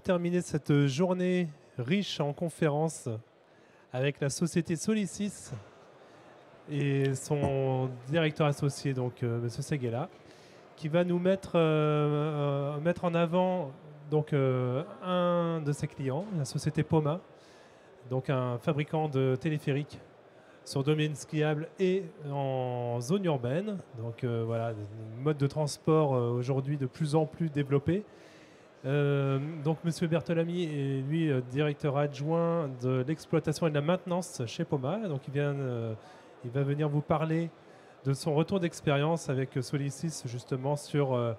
terminer cette journée riche en conférences avec la société Solisys et son directeur associé, donc Monsieur Seguela, qui va nous mettre en avant donc, un de ses clients, la société Poma, donc un fabricant de téléphériques sur domaine skiable et en zone urbaine. Donc voilà, un mode de transport aujourd'hui de plus en plus développé. Donc Monsieur Bertolami est lui directeur adjoint de l'exploitation et de la maintenance chez Poma. Donc il va venir vous parler de son retour d'expérience avec Solisys justement sur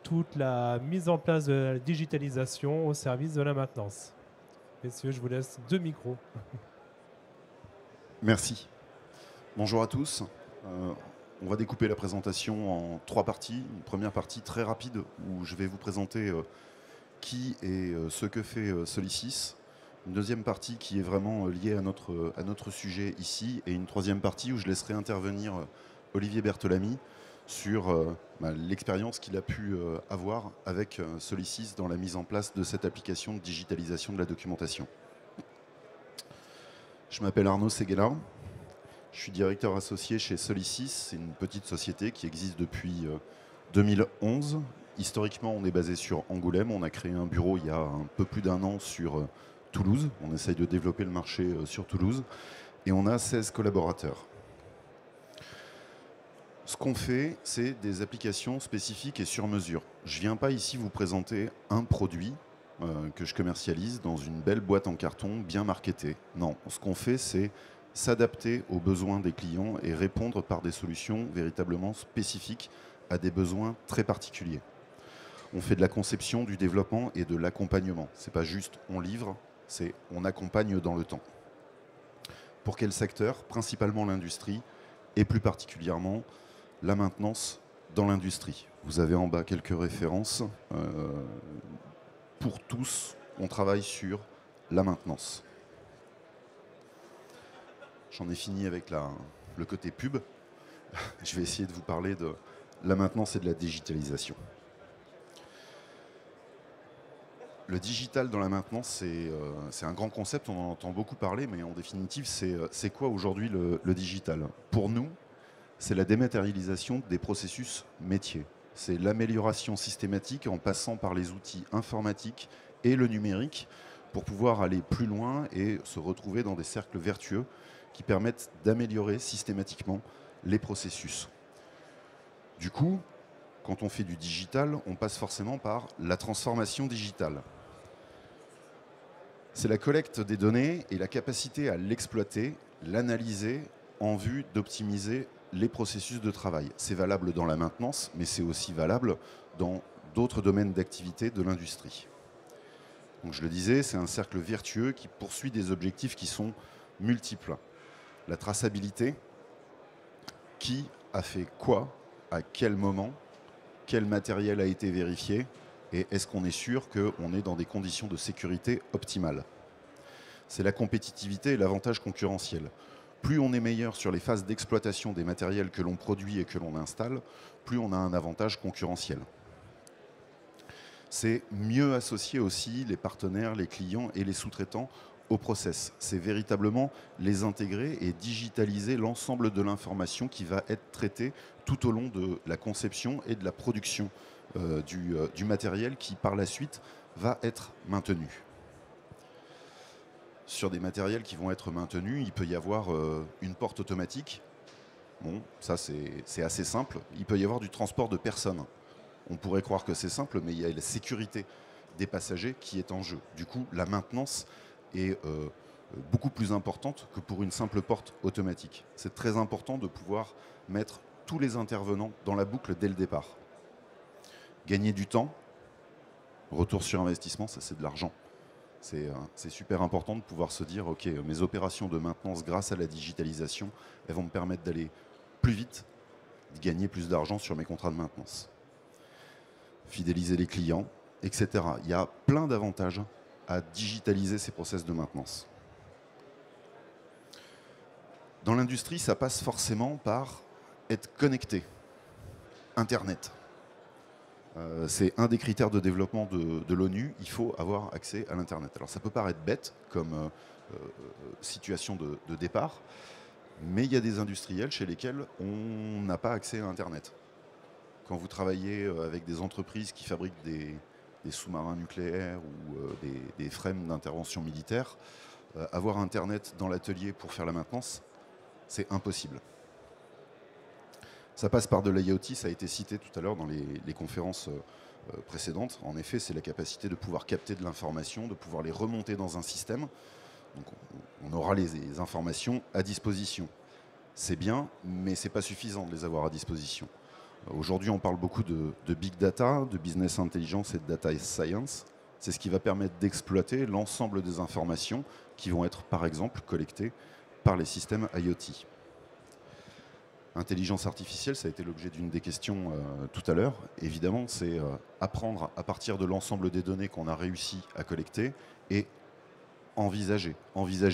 toute la mise en place de la digitalisation au service de la maintenance. Messieurs, je vous laisse 2 micros. Merci. Bonjour à tous. On va découper la présentation en 3 parties. Une première partie très rapide où je vais vous présenter qui et ce que fait Solisys. Une deuxième partie qui est vraiment liée à notre sujet ici. Et une troisième partie où je laisserai intervenir Olivier Bertolami sur l'expérience qu'il a pu avoir avec Solisys dans la mise en place de cette application de digitalisation de la documentation. Je m'appelle Arnaud Seguela. Je suis directeur associé chez Solisys. C'est une petite société qui existe depuis 2011. Historiquement, on est basé sur Angoulême. On a créé un bureau il y a un peu plus d'1 an sur Toulouse. On essaye de développer le marché sur Toulouse. Et on a 16 collaborateurs. Ce qu'on fait, c'est des applications spécifiques et sur mesure. Je ne viens pas ici vous présenter un produit que je commercialise dans une belle boîte en carton bien marketée. Non, ce qu'on fait, c'est s'adapter aux besoins des clients et répondre par des solutions véritablement spécifiques à des besoins très particuliers. On fait de la conception, du développement et de l'accompagnement. Ce n'est pas juste on livre, c'est on accompagne dans le temps. Pour quel secteur? Principalement l'industrie et plus particulièrement la maintenance dans l'industrie. Vous avez en bas quelques références. Pour tous, on travaille sur la maintenance. J'en ai fini avec le côté pub. Je vais essayer de vous parler de la maintenance et de la digitalisation. Le digital dans la maintenance, c'est un grand concept, on en entend beaucoup parler, mais en définitive, c'est quoi aujourd'hui le digital? Pour nous, c'est la dématérialisation des processus métiers. C'est l'amélioration systématique en passant par les outils informatiques et le numérique pour pouvoir aller plus loin et se retrouver dans des cercles vertueux qui permettent d'améliorer systématiquement les processus. Du coup, quand on fait du digital, on passe forcément par la transformation digitale. C'est la collecte des données et la capacité à l'exploiter, l'analyser en vue d'optimiser les processus de travail. C'est valable dans la maintenance, mais c'est aussi valable dans d'autres domaines d'activité de l'industrie. Donc je le disais, c'est un cercle vertueux qui poursuit des objectifs qui sont multiples. La traçabilité, qui a fait quoi, à quel moment, quel matériel a été vérifié, et est-ce qu'on est sûr qu'on est dans des conditions de sécurité optimales. C'est la compétitivité et l'avantage concurrentiel. Plus on est meilleur sur les phases d'exploitation des matériels que l'on produit et que l'on installe, plus on a un avantage concurrentiel. C'est mieux associer aussi les partenaires, les clients et les sous-traitants au process. C'est véritablement les intégrer et digitaliser l'ensemble de l'information qui va être traitée tout au long de la conception et de la production du matériel qui, par la suite, va être maintenu. Sur des matériels qui vont être maintenus, il peut y avoir une porte automatique. Bon, ça c'est assez simple. Il peut y avoir du transport de personnes. On pourrait croire que c'est simple, mais il y a la sécurité des passagers qui est en jeu. Du coup, la maintenance est beaucoup plus importante que pour une simple porte automatique. C'est très important de pouvoir mettre tous les intervenants dans la boucle dès le départ. Gagner du temps, retour sur investissement, ça c'est de l'argent. C'est super important de pouvoir se dire, ok, mes opérations de maintenance grâce à la digitalisation, elles vont me permettre d'aller plus vite, de gagner plus d'argent sur mes contrats de maintenance. Fidéliser les clients, etc. Il y a plein d'avantages à digitaliser ces process de maintenance. Dans l'industrie, ça passe forcément par être connecté. Internet. C'est un des critères de développement de l'ONU, il faut avoir accès à l'Internet. Alors ça peut paraître bête comme situation de départ, mais il y a des industriels chez lesquels on n'a pas accès à Internet. Quand vous travaillez avec des entreprises qui fabriquent des sous-marins nucléaires ou des frames d'intervention militaire, avoir Internet dans l'atelier pour faire la maintenance, c'est impossible. Ça passe par de l'IoT, ça a été cité tout à l'heure dans les conférences précédentes. En effet, c'est la capacité de pouvoir capter de l'information, de pouvoir les remonter dans un système. Donc on aura les informations à disposition. C'est bien, mais ce n'est pas suffisant de les avoir à disposition. Aujourd'hui, on parle beaucoup de big data, de business intelligence et de data science. C'est ce qui va permettre d'exploiter l'ensemble des informations qui vont être, par exemple, collectées par les systèmes IoT. Intelligence artificielle, ça a été l'objet d'une des questions tout à l'heure. Évidemment, c'est apprendre à partir de l'ensemble des données qu'on a réussi à collecter et envisager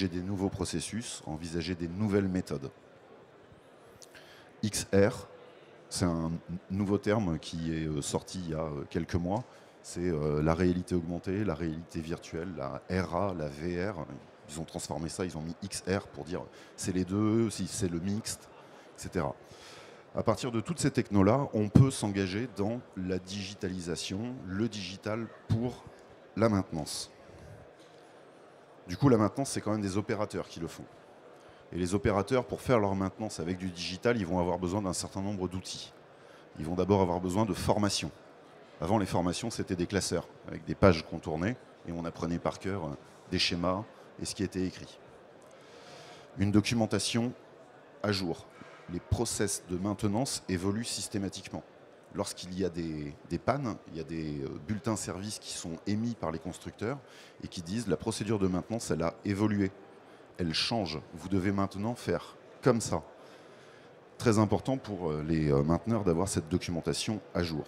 des nouveaux processus, envisager des nouvelles méthodes. XR, c'est un nouveau terme qui est sorti il y a quelques mois. C'est la réalité augmentée, la réalité virtuelle, la RA, la VR. Ils ont transformé ça, ils ont mis XR pour dire c'est les deux, si c'est le mixte, etc. À partir de toutes ces technos-là, on peut s'engager dans la digitalisation, le digital pour la maintenance. Du coup, la maintenance, c'est quand même des opérateurs qui le font. Et les opérateurs, pour faire leur maintenance avec du digital, ils vont avoir besoin d'un certain nombre d'outils. Ils vont d'abord avoir besoin de formation. Avant, les formations, c'était des classeurs, avec des pages qu'on tournait, et on apprenait par cœur des schémas et ce qui était écrit. Une documentation à jour. Les process de maintenance évoluent systématiquement. Lorsqu'il y a des pannes, il y a des bulletins services qui sont émis par les constructeurs et qui disent la procédure de maintenance, elle a évolué, elle change. Vous devez maintenant faire comme ça. Très important pour les mainteneurs d'avoir cette documentation à jour.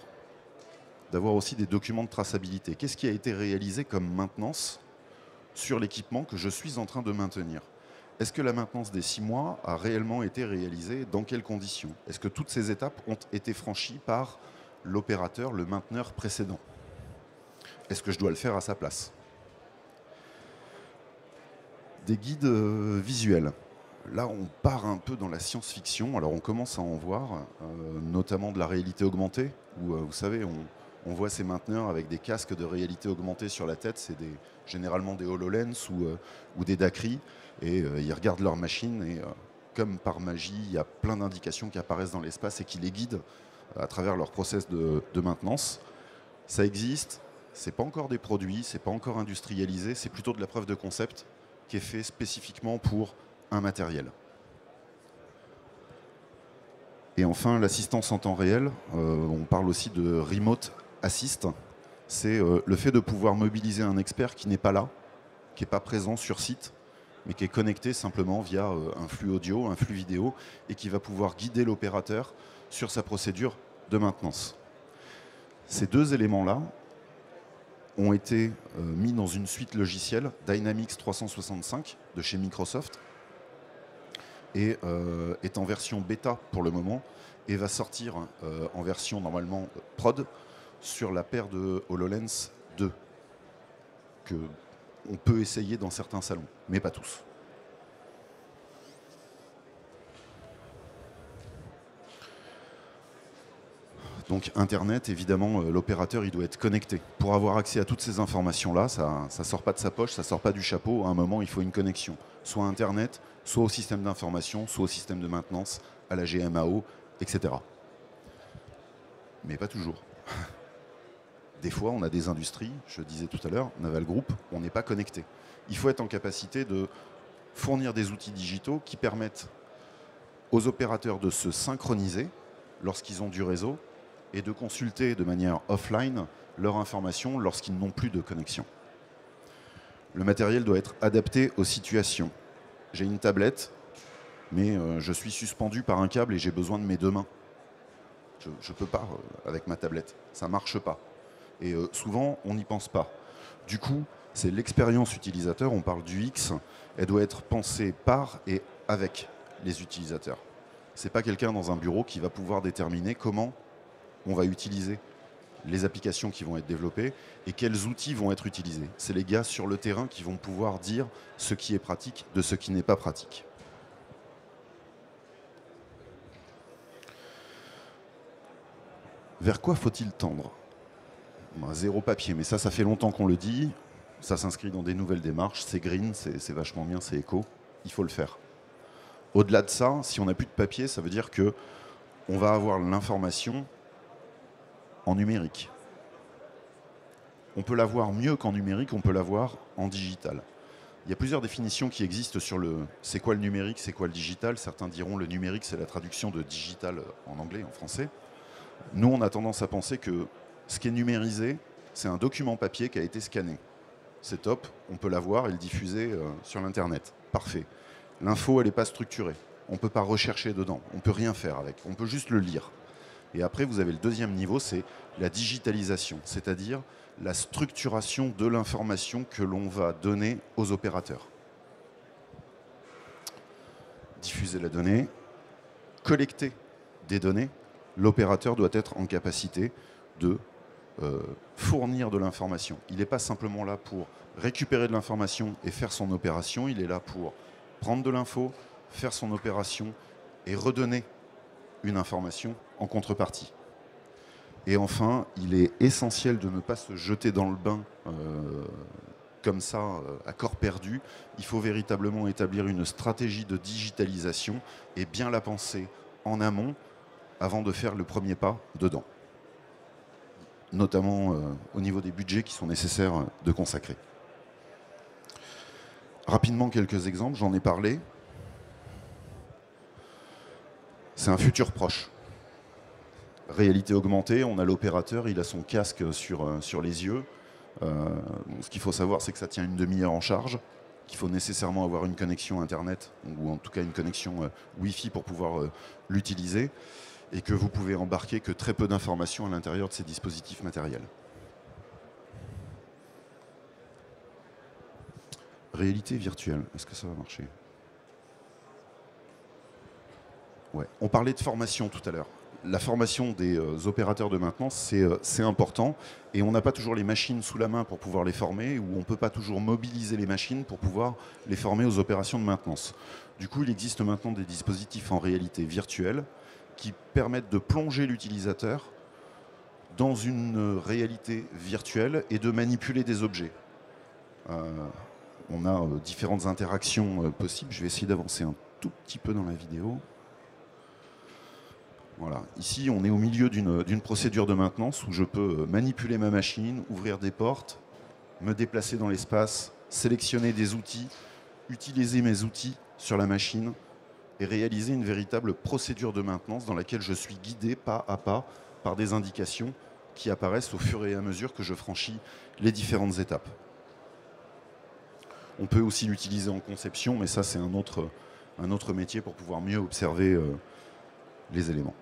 D'avoir aussi des documents de traçabilité. Qu'est-ce qui a été réalisé comme maintenance sur l'équipement que je suis en train de maintenir? Est-ce que la maintenance des 6 mois a réellement été réalisée? Dans quelles conditions? Est-ce que toutes ces étapes ont été franchies par l'opérateur, le mainteneur précédent? Est-ce que je dois le faire à sa place? Des guides visuels. Là, on part un peu dans la science-fiction. Alors, on commence à en voir, notamment de la réalité augmentée, où, vous savez, on voit ces mainteneurs avec des casques de réalité augmentée sur la tête. C'est généralement des HoloLens ou des DAQRI. Et ils regardent leur machine et comme par magie, il y a plein d'indications qui apparaissent dans l'espace et qui les guident à travers leur process de maintenance. Ça existe, c'est pas encore des produits, c'est pas encore industrialisé, c'est plutôt de la preuve de concept qui est fait spécifiquement pour un matériel. Et enfin, l'assistance en temps réel, on parle aussi de remote assist. C'est le fait de pouvoir mobiliser un expert qui n'est pas là, qui n'est pas présent sur site, mais qui est connecté simplement via un flux audio, un flux vidéo, et qui va pouvoir guider l'opérateur sur sa procédure de maintenance. Ces deux éléments-là ont été mis dans une suite logicielle, Dynamics 365 de chez Microsoft, et est en version bêta pour le moment, et va sortir en version normalement prod sur la paire de HoloLens 2, que on peut essayer dans certains salons, mais pas tous. Donc Internet, évidemment, l'opérateur il doit être connecté. Pour avoir accès à toutes ces informations-là, ça ne sort pas de sa poche, ça ne sort pas du chapeau. À un moment, il faut une connexion. Soit Internet, soit au système d'information, soit au système de maintenance, à la GMAO, etc. Mais pas toujours. Des fois, on a des industries, je disais tout à l'heure, Naval Group, on n'est pas connecté. Il faut être en capacité de fournir des outils digitaux qui permettent aux opérateurs de se synchroniser lorsqu'ils ont du réseau et de consulter de manière offline leurs informations lorsqu'ils n'ont plus de connexion. Le matériel doit être adapté aux situations. J'ai une tablette, mais je suis suspendu par un câble et j'ai besoin de mes deux mains. Je ne peux pas avec ma tablette, ça ne marche pas. Et souvent, on n'y pense pas. Du coup, c'est l'expérience utilisateur, on parle du X, elle doit être pensée par et avec les utilisateurs. Ce n'est pas quelqu'un dans un bureau qui va pouvoir déterminer comment on va utiliser les applications qui vont être développées et quels outils vont être utilisés. C'est les gars sur le terrain qui vont pouvoir dire ce qui est pratique de ce qui n'est pas pratique. Vers quoi faut-il tendre? Zéro papier, mais ça fait longtemps qu'on le dit. Ça s'inscrit dans des nouvelles démarches. C'est green, c'est vachement bien, c'est éco. Il faut le faire. Au-delà de ça, si on n'a plus de papier, ça veut dire que on va avoir l'information en numérique. On peut l'avoir mieux qu'en numérique, on peut l'avoir en digital. Il y a plusieurs définitions qui existent sur le c'est quoi le numérique, c'est quoi le digital. Certains diront le numérique, c'est la traduction de digital en anglais, en français. Nous, on a tendance à penser que ce qui est numérisé, c'est un document papier qui a été scanné. C'est top, on peut l'avoir et le diffuser sur l'Internet. Parfait. L'info, elle n'est pas structurée. On ne peut pas rechercher dedans, on ne peut rien faire avec, on peut juste le lire. Et après, vous avez le deuxième niveau, c'est la digitalisation, c'est-à-dire la structuration de l'information que l'on va donner aux opérateurs. Diffuser la donnée, collecter des données, l'opérateur doit être en capacité de fournir de l'information. Il n'est pas simplement là pour récupérer de l'information et faire son opération, il est là pour prendre de l'info, faire son opération et redonner une information en contrepartie. Et enfin, il est essentiel de ne pas se jeter dans le bain comme ça, à corps perdu. Il faut véritablement établir une stratégie de digitalisation et bien la penser en amont avant de faire le premier pas dedans. Notamment au niveau des budgets qui sont nécessaires de consacrer. Rapidement, quelques exemples, j'en ai parlé. C'est un futur proche. Réalité augmentée, on a l'opérateur, il a son casque sur les yeux. Ce qu'il faut savoir, c'est que ça tient une demi-heure en charge, qu'il faut nécessairement avoir une connexion Internet, ou en tout cas une connexion Wi-Fi pour pouvoir l'utiliser, et que vous pouvez embarquer que très peu d'informations à l'intérieur de ces dispositifs matériels. Réalité virtuelle, est-ce que ça va marcher? Ouais. On parlait de formation tout à l'heure. La formation des opérateurs de maintenance, c'est important. Et on n'a pas toujours les machines sous la main pour pouvoir les former, ou on ne peut pas toujours mobiliser les machines pour pouvoir les former aux opérations de maintenance. Du coup, il existe maintenant des dispositifs en réalité virtuelle qui permettent de plonger l'utilisateur dans une réalité virtuelle et de manipuler des objets. On a différentes interactions possibles. Je vais essayer d'avancer un tout petit peu dans la vidéo. Voilà. Ici, on est au milieu d'une procédure de maintenance où je peux manipuler ma machine, ouvrir des portes, me déplacer dans l'espace, sélectionner des outils, utiliser mes outils sur la machine et réaliser une véritable procédure de maintenance dans laquelle je suis guidé pas à pas par des indications qui apparaissent au fur et à mesure que je franchis les différentes étapes. On peut aussi l'utiliser en conception, mais ça c'est un autre métier pour pouvoir mieux observer les éléments.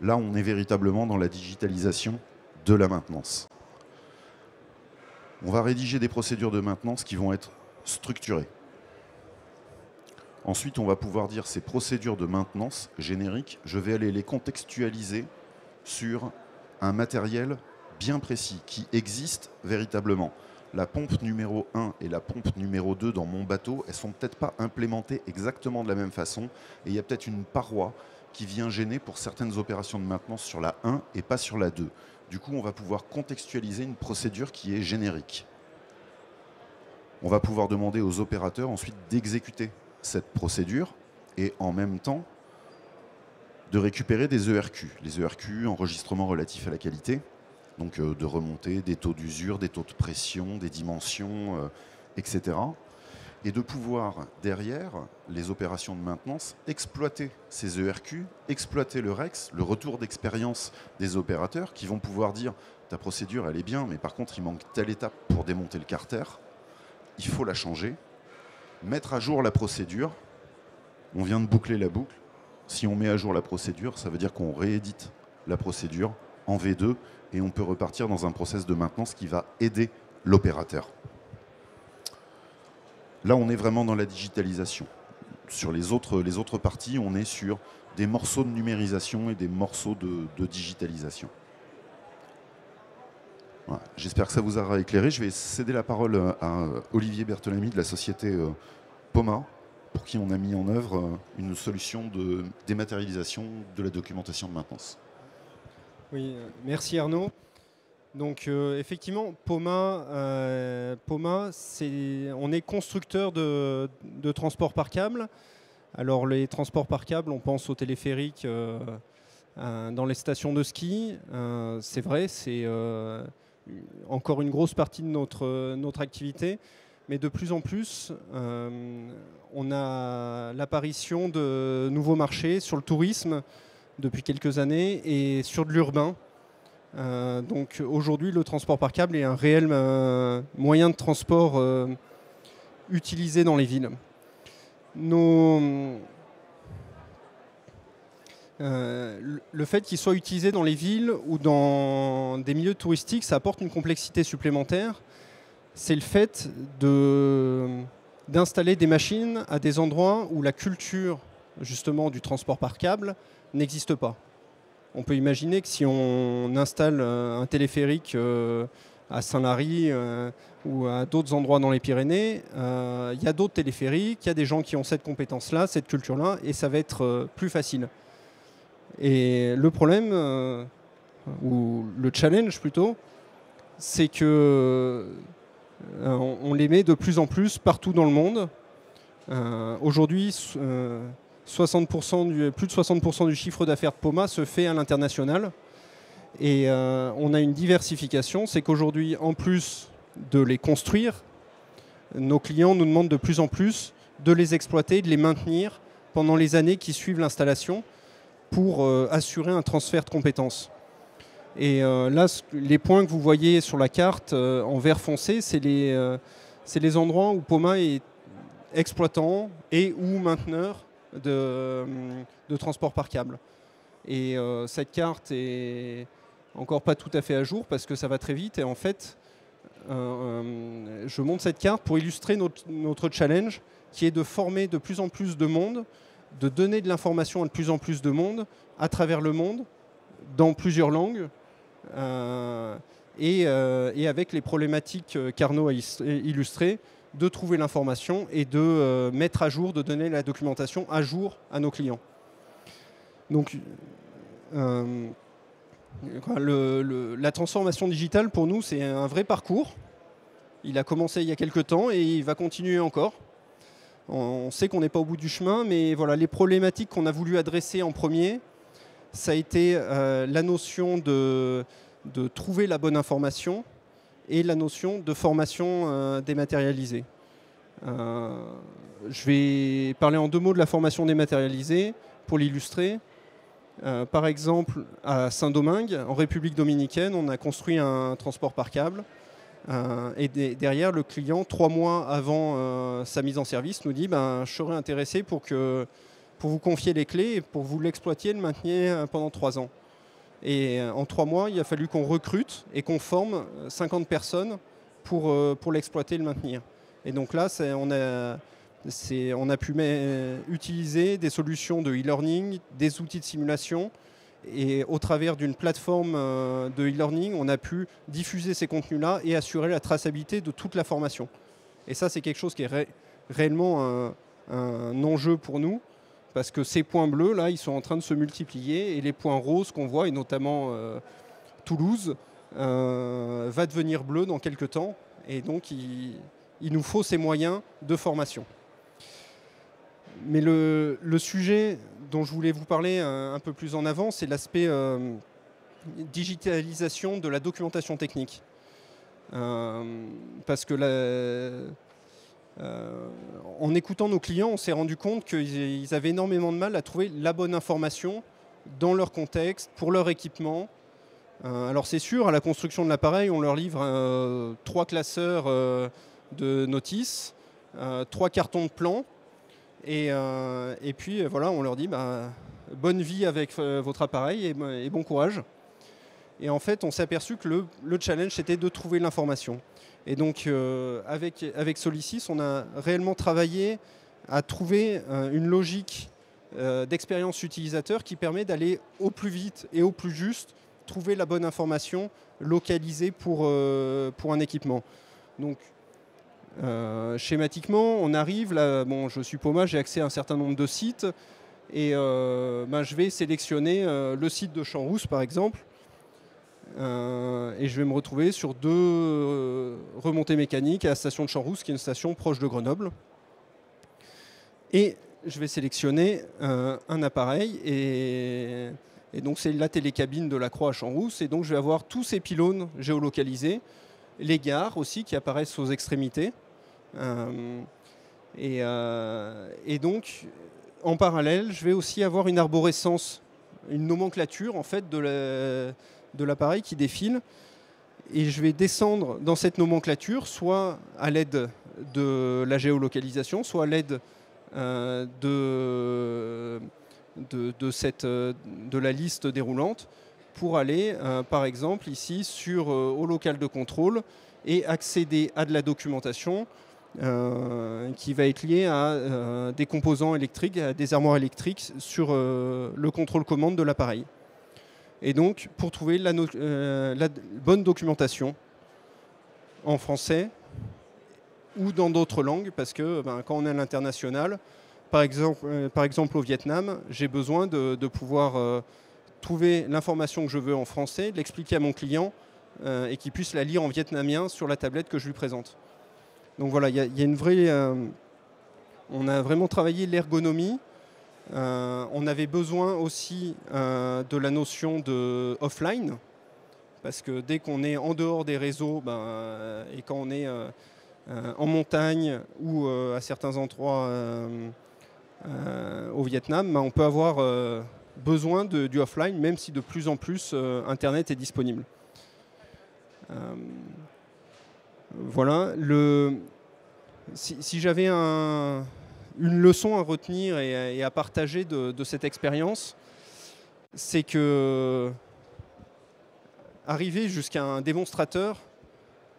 Là, on est véritablement dans la digitalisation de la maintenance. On va rédiger des procédures de maintenance qui vont être structurées. Ensuite, on va pouvoir dire ces procédures de maintenance génériques, je vais aller les contextualiser sur un matériel bien précis qui existe véritablement. La pompe numéro 1 et la pompe numéro 2 dans mon bateau, elles ne sont peut-être pas implémentées exactement de la même façon. Et il y a peut-être une paroi qui vient gêner pour certaines opérations de maintenance sur la 1 et pas sur la 2. Du coup, on va pouvoir contextualiser une procédure qui est générique. On va pouvoir demander aux opérateurs ensuite d'exécuter cette procédure et en même temps de récupérer des ERQ. Les ERQ, enregistrements relatifs à la qualité, donc de remonter des taux d'usure, des taux de pression, des dimensions, etc. Et de pouvoir, derrière les opérations de maintenance, exploiter ces ERQ, exploiter le REX, le retour d'expérience des opérateurs qui vont pouvoir dire « ta procédure, elle est bien, mais par contre, il manque telle étape pour démonter le carter, il faut la changer ». Mettre à jour la procédure, on vient de boucler la boucle. Si on met à jour la procédure, ça veut dire qu'on réédite la procédure en V2 et on peut repartir dans un process de maintenance qui va aider l'opérateur. Là, on est vraiment dans la digitalisation. sur les autres parties, on est sur des morceaux de numérisation et des morceaux de digitalisation. Voilà. J'espère que ça vous aura éclairé. Je vais céder la parole à Olivier Berthelamy de la société Poma, pour qui on a mis en œuvre une solution de dématérialisation de la documentation de maintenance. Oui, merci Arnaud. Donc effectivement, Poma, on est constructeur de transport par câble. Alors les transports par câble, on pense aux téléphériques dans les stations de ski. C'est vrai, c'est encore une grosse partie de notre activité. Mais de plus en plus, on a l'apparition de nouveaux marchés sur le tourisme depuis quelques années et sur de l'urbain. Donc aujourd'hui, le transport par câble est un réel moyen de transport utilisé dans les villes. Le fait qu'il soit utilisé dans les villes ou dans des milieux touristiques, ça apporte une complexité supplémentaire. C'est le fait d'installer des machines à des endroits où la culture justement du transport par câble n'existe pas. On peut imaginer que si on installe un téléphérique à Saint-Lary ou à d'autres endroits dans les Pyrénées, il y a d'autres téléphériques, il y a des gens qui ont cette compétence-là, cette culture-là, et ça va être plus facile. Et le problème, ou le challenge plutôt, c'est que on les met de plus en plus partout dans le monde. Aujourd'hui, plus de 60% du chiffre d'affaires de Poma se fait à l'international. Et on a une diversification, c'est qu'aujourd'hui, en plus de les construire, nos clients nous demandent de plus en plus de les exploiter, de les maintenir pendant les années qui suivent l'installation pour assurer un transfert de compétences. Et là, les points que vous voyez sur la carte en vert foncé, c'est les endroits où Poma est exploitant et ou mainteneur de transport par câble. Et cette carte est encore pas tout à fait à jour parce que ça va très vite. Et en fait, je montre cette carte pour illustrer notre challenge qui est de former de plus en plus de monde, de donner de l'information à de plus en plus de monde à travers le monde, dans plusieurs langues, et avec les problématiques qu'Arnaud a illustrées, de trouver l'information et de mettre à jour, de donner la documentation à jour à nos clients. Donc, la transformation digitale, pour nous, c'est un vrai parcours. Il a commencé il y a quelques temps et il va continuer encore. On sait qu'on n'est pas au bout du chemin, mais voilà, les problématiques qu'on a voulu adresser en premier, ça a été la notion de trouver la bonne information et la notion de formation dématérialisée. Je vais parler en 2 mots de la formation dématérialisée pour l'illustrer. Par exemple, à Saint-Domingue, en République dominicaine, on a construit un transport par câble. Et derrière, le client, 3 mois avant sa mise en service, nous dit je serais intéressé pour vous confier les clés et pour vous l'exploitiez, le maintenir pendant 3 ans. Et en 3 mois, il a fallu qu'on recrute et qu'on forme 50 personnes pour l'exploiter et le maintenir. Et donc là, on a pu utiliser des solutions de e-learning, des outils de simulation. Et au travers d'une plateforme de e-learning, on a pu diffuser ces contenus-là et assurer la traçabilité de toute la formation. Et ça, c'est quelque chose qui est réellement un enjeu pour nous. Parce que ces points bleus, là, ils sont en train de se multiplier. Et les points roses qu'on voit, et notamment Toulouse, va devenir bleu dans quelques temps. Et donc, il nous faut ces moyens de formation. Mais le sujet dont je voulais vous parler un peu plus en avant, c'est l'aspect digitalisation de la documentation technique. Parce que en écoutant nos clients, on s'est rendu compte qu'ils avaient énormément de mal à trouver la bonne information dans leur contexte, pour leur équipement. Alors c'est sûr, à la construction de l'appareil, on leur livre 3 classeurs de notices, 3 cartons de plan, et puis voilà, on leur dit bonne vie avec votre appareil et bon courage. Et en fait, on s'est aperçu que le challenge, c'était de trouver l'information. Et donc, avec Solisys, on a réellement travaillé à trouver une logique d'expérience utilisateur qui permet d'aller au plus vite et au plus juste, trouver la bonne information localisée pour un équipement. Donc, schématiquement, on arrive, là, bon, je suis Poma, j'ai accès à un certain nombre de sites, et je vais sélectionner le site de Champs-Rousses, par exemple, et je vais me retrouver sur 2 remontées mécaniques à la station de Champs-Rousses, qui est une station proche de Grenoble. Et je vais sélectionner un appareil, et donc c'est la télécabine de la Croix à Champs-Rousses, et donc je vais avoir tous ces pylônes géolocalisés, les gares aussi qui apparaissent aux extrémités. Et donc, en parallèle, je vais aussi avoir une arborescence, une nomenclature en fait de l'appareil qui défile. Et je vais descendre dans cette nomenclature, soit à l'aide de la géolocalisation, soit à l'aide de la liste déroulante, pour aller, par exemple, ici, au local de contrôle et accéder à de la documentation qui va être liée à des composants électriques, à des armoires électriques sur le contrôle-commande de l'appareil. Et donc, pour trouver la bonne documentation en français ou dans d'autres langues, parce que quand on est à l'international, par exemple au Vietnam, j'ai besoin de pouvoir trouver l'information que je veux en français, l'expliquer à mon client et qu'il puisse la lire en vietnamien sur la tablette que je lui présente. Donc voilà, il y a une vraie... on a vraiment travaillé l'ergonomie. On avait besoin aussi de la notion de offline, parce que dès qu'on est en dehors des réseaux, et quand on est en montagne ou à certains endroits au Vietnam, on peut avoir besoin du offline, même si de plus en plus Internet est disponible. Voilà. Si j'avais une leçon à retenir et à partager de cette expérience, c'est que arriver jusqu'à un démonstrateur,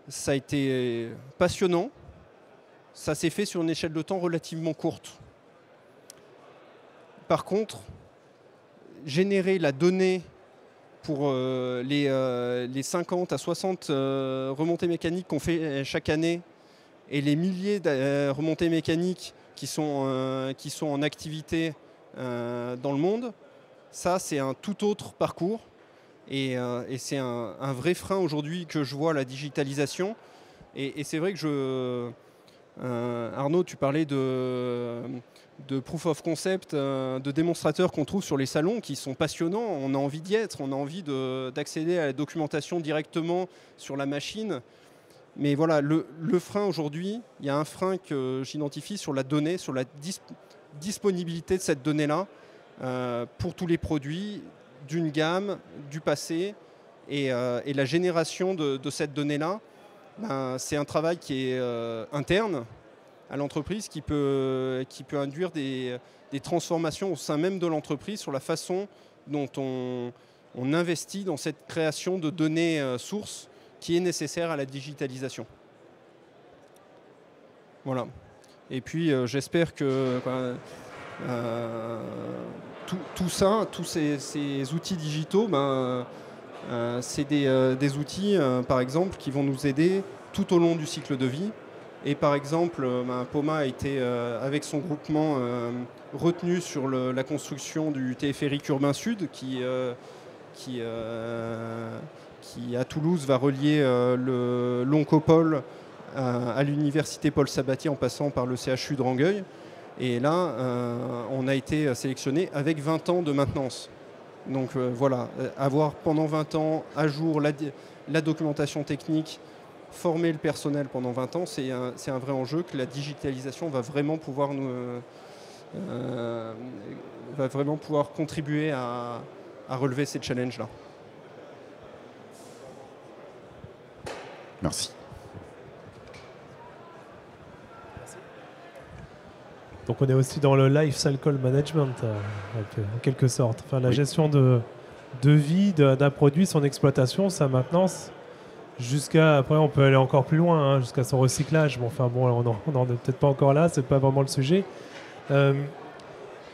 ça a été passionnant. Ça s'est fait sur une échelle de temps relativement courte. Par contre, générer la donnée pour les 50 à 60 remontées mécaniques qu'on fait chaque année et les milliers de remontées mécaniques qui sont en activité dans le monde, ça c'est un tout autre parcours et c'est un vrai frein aujourd'hui que je vois à la digitalisation. Et c'est vrai que Arnaud, tu parlais de proof of concept, de démonstrateurs qu'on trouve sur les salons qui sont passionnants. On a envie d'y être, on a envie d'accéder à la documentation directement sur la machine. Mais voilà, le frein aujourd'hui, il y a un frein que j'identifie sur la donnée, sur la disponibilité de cette donnée-là pour tous les produits d'une gamme, du passé. Et la génération de cette donnée-là, c'est un travail qui est interne à l'entreprise qui peut induire des transformations au sein même de l'entreprise sur la façon dont on investit dans cette création de données sources qui est nécessaire à la digitalisation. Voilà. Et puis j'espère que tout ça, tous ces outils digitaux, c'est des outils, par exemple, qui vont nous aider tout au long du cycle de vie. Et par exemple, Poma a été, avec son groupement, retenu sur la construction du téléphérique urbain sud qui à Toulouse va relier le l'Oncopole à l'université Paul Sabatier en passant par le CHU de Rangueil. Et là, on a été sélectionné avec 20 ans de maintenance. Donc voilà, avoir pendant 20 ans à jour la documentation technique, former le personnel pendant 20 ans, c'est un vrai enjeu que la digitalisation va vraiment pouvoir contribuer à relever ces challenges-là. Merci. Donc on est aussi dans le life cycle management, en quelque sorte. Enfin, la gestion de vie d'un produit, son exploitation, sa maintenance, après on peut aller encore plus loin, jusqu'à son recyclage. Bon, enfin bon, on n'en est peut-être pas encore là, c'est pas vraiment le sujet.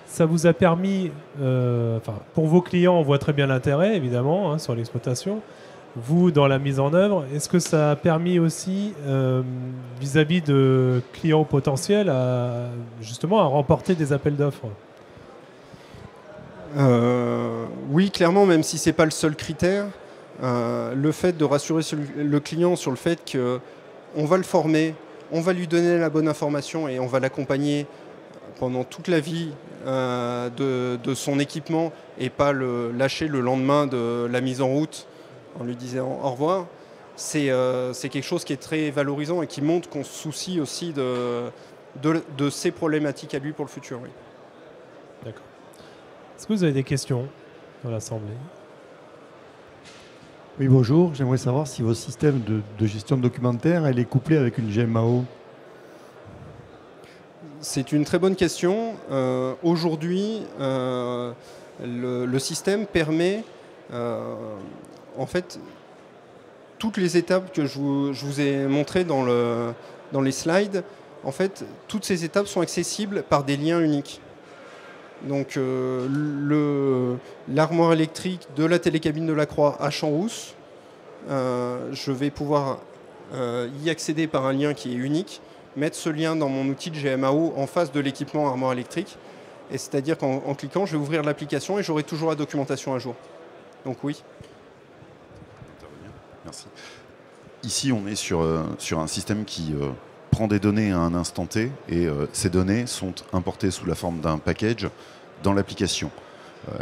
Ça vous a permis, pour vos clients, on voit très bien l'intérêt, évidemment, hein, sur l'exploitation. Vous, dans la mise en œuvre, est-ce que ça a permis aussi, vis-à-vis de clients potentiels, justement à remporter des appels d'offres? Oui, clairement, même si ce n'est pas le seul critère, le fait de rassurer le client sur le fait qu'on va le former, on va lui donner la bonne information et on va l'accompagner pendant toute la vie de son équipement et pas le lâcher le lendemain de la mise en route en lui disant au revoir, c'est quelque chose qui est très valorisant et qui montre qu'on se soucie aussi de ses problématiques à lui pour le futur. Oui. D'accord. Est-ce que vous avez des questions dans l'Assemblée? Oui, bonjour. J'aimerais savoir si votre système de gestion documentaire elle est couplé avec une GMAO. C'est une très bonne question. Aujourd'hui, le système permet, en fait, toutes les étapes que je vous ai montrées dans les slides, en fait, toutes ces étapes sont accessibles par des liens uniques. Donc, l'armoire électrique de la télécabine de la Croix à Champs-Rousse, je vais pouvoir y accéder par un lien qui est unique, mettre ce lien dans mon outil de GMAO en face de l'équipement armoire électrique. Et c'est-à-dire qu'en cliquant, je vais ouvrir l'application et j'aurai toujours la documentation à jour. Donc oui. Merci. Ici, on est sur un système qui prend des données à un instant T et ces données sont importées sous la forme d'un package dans l'application.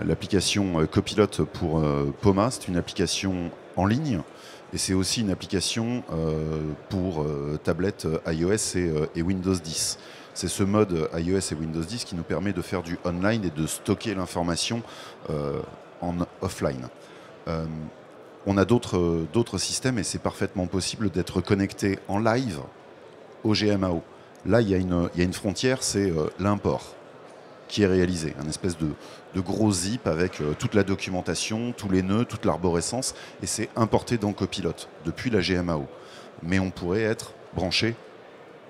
L'application Copilot pour Poma, c'est une application en ligne. Et c'est aussi une application pour tablette iOS et Windows 10. C'est ce mode iOS et Windows 10 qui nous permet de faire du online et de stocker l'information en offline. On a d'autres systèmes et c'est parfaitement possible d'être connecté en live au GMAO. Là, il y a une frontière, c'est l'import qui est réalisé, un espèce de gros zip avec toute la documentation, tous les nœuds, toute l'arborescence, et c'est importé dans Copilot depuis la GMAO. Mais on pourrait être branché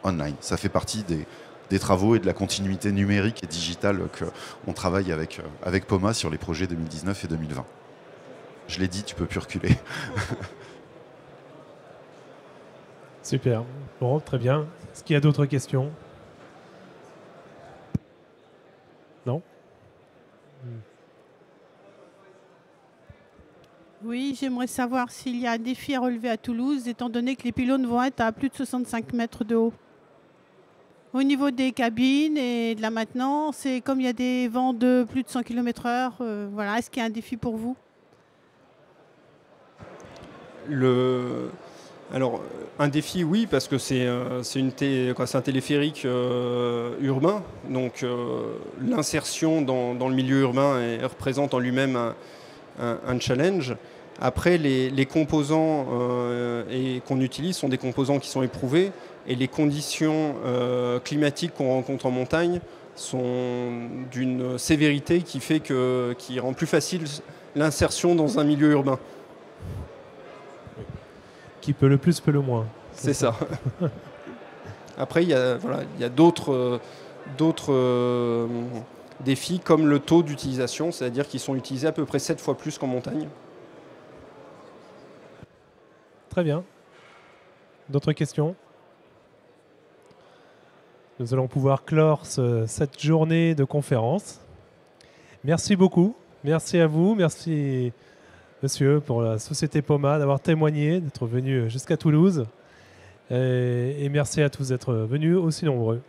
online. Ça fait partie des travaux et de la continuité numérique et digitale qu'on travaille avec Poma sur les projets 2019 et 2020. Je l'ai dit, tu peux plus reculer. Super. Bon, très bien. Est-ce qu'il y a d'autres questions? Non? Oui, j'aimerais savoir s'il y a un défi à relever à Toulouse, étant donné que les pylônes vont être à plus de 65 mètres de haut. Au niveau des cabines et de la maintenance, c'est comme il y a des vents de plus de 100 km/h, voilà, est-ce qu'il y a un défi pour vous? Alors, un défi, oui, parce que c'est un téléphérique urbain. Donc, l'insertion dans le milieu urbain représente en lui-même un challenge. Après, les composants qu'on utilise sont des composants qui sont éprouvés. Et les conditions climatiques qu'on rencontre en montagne sont d'une sévérité qui rend plus facile l'insertion dans un milieu urbain. Qui peut le plus, peut le moins. C'est ça. Après, il y a d'autres défis comme le taux d'utilisation, c'est-à-dire qu'ils sont utilisés à peu près 7 fois plus qu'en montagne. Très bien. D'autres questions? Nous allons pouvoir clore cette journée de conférence. Merci beaucoup. Merci à vous. Merci, monsieur, pour la société Poma, d'avoir témoigné, d'être venu jusqu'à Toulouse. Et merci à tous d'être venus aussi nombreux.